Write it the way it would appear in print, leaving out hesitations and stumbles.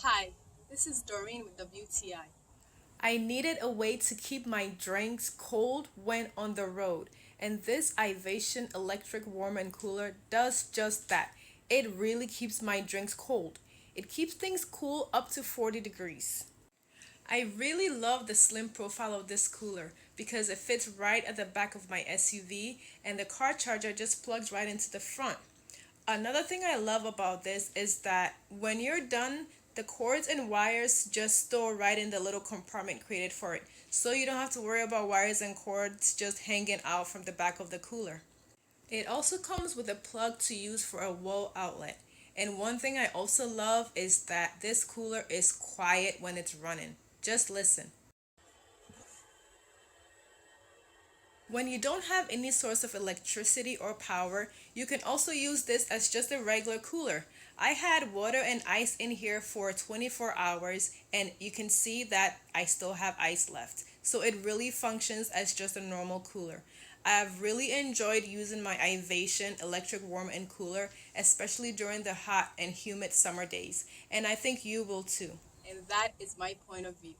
Hi, this is Doreen with WTI. I needed a way to keep my drinks cold when on the road, and this Ivation electric warm and cooler does just that. It really keeps my drinks cold. It keeps things cool up to 40 degrees. I really love the slim profile of this cooler because it fits right at the back of my SUV and the car charger just plugs right into the front. Another thing I love about this is that when you're done, the cords and wires just store right in the little compartment created for it. So you don't have to worry about wires and cords just hanging out from the back of the cooler. It also comes with a plug to use for a wall outlet. And one thing I also love is that this cooler is quiet when it's running. Just listen. When you don't have any source of electricity or power, you can also use this as just a regular cooler. I had water and ice in here for 24 hours and you can see that I still have ice left. So it really functions as just a normal cooler. I've really enjoyed using my Ivation electric warm and cooler, especially during the hot and humid summer days, and I think you will too. And that is my point of view.